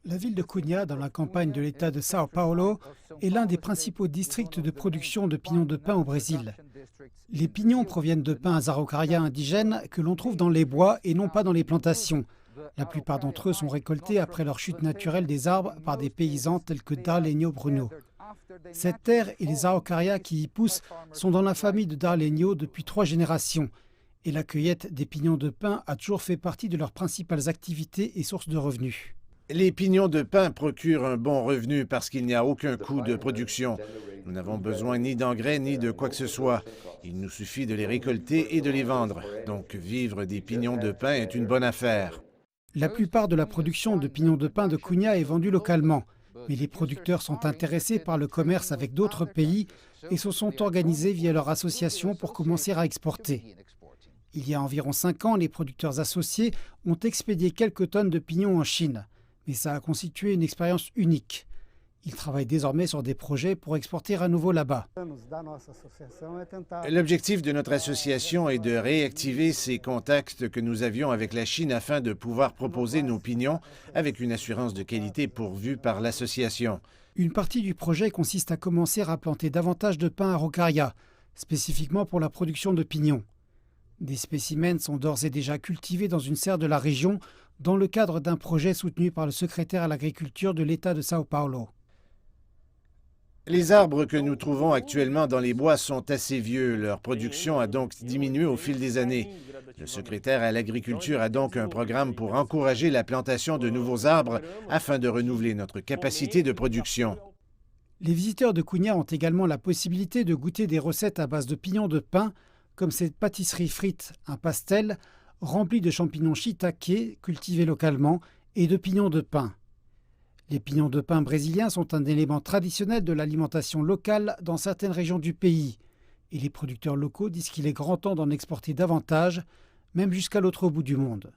La ville de Cunha, dans la campagne de l'État de São Paulo, est l'un des principaux districts de production de pignons de pin au Brésil. Les pignons proviennent de pins araucaria indigènes que l'on trouve dans les bois et non pas dans les plantations. La plupart d'entre eux sont récoltés après leur chute naturelle des arbres par des paysans tels que Darlenio Bruno. Cette terre et les araucaria qui y poussent sont dans la famille de Darlenio depuis 3 générations. Et la cueillette des pignons de pin a toujours fait partie de leurs principales activités et sources de revenus. Les pignons de pin procurent un bon revenu parce qu'il n'y a aucun coût de production. Nous n'avons besoin ni d'engrais ni de quoi que ce soit. Il nous suffit de les récolter et de les vendre. Donc vivre des pignons de pin est une bonne affaire. La plupart de la production de pignons de pin de Cunha est vendue localement. Mais les producteurs sont intéressés par le commerce avec d'autres pays et se sont organisés via leur association pour commencer à exporter. Il y a environ 5 ans, les producteurs associés ont expédié quelques tonnes de pignons en Chine. Mais ça a constitué une expérience unique. Ils travaillent désormais sur des projets pour exporter à nouveau là-bas. L'objectif de notre association est de réactiver ces contacts que nous avions avec la Chine afin de pouvoir proposer nos pignons avec une assurance de qualité pourvue par l'association. Une partie du projet consiste à commencer à planter davantage de pins araucaria, spécifiquement pour la production de pignons. Des spécimens sont d'ores et déjà cultivés dans une serre de la région dans le cadre d'un projet soutenu par le secrétaire à l'agriculture de l'État de São Paulo. Les arbres que nous trouvons actuellement dans les bois sont assez vieux. Leur production a donc diminué au fil des années. Le secrétaire à l'agriculture a donc un programme pour encourager la plantation de nouveaux arbres afin de renouveler notre capacité de production. Les visiteurs de Cunha ont également la possibilité de goûter des recettes à base de pignons de pin, comme cette pâtisserie frite, un pastel, rempli de champignons shiitake cultivés localement et de pignons de pin. Les pignons de pin brésiliens sont un élément traditionnel de l'alimentation locale dans certaines régions du pays. Et les producteurs locaux disent qu'il est grand temps d'en exporter davantage, même jusqu'à l'autre bout du monde.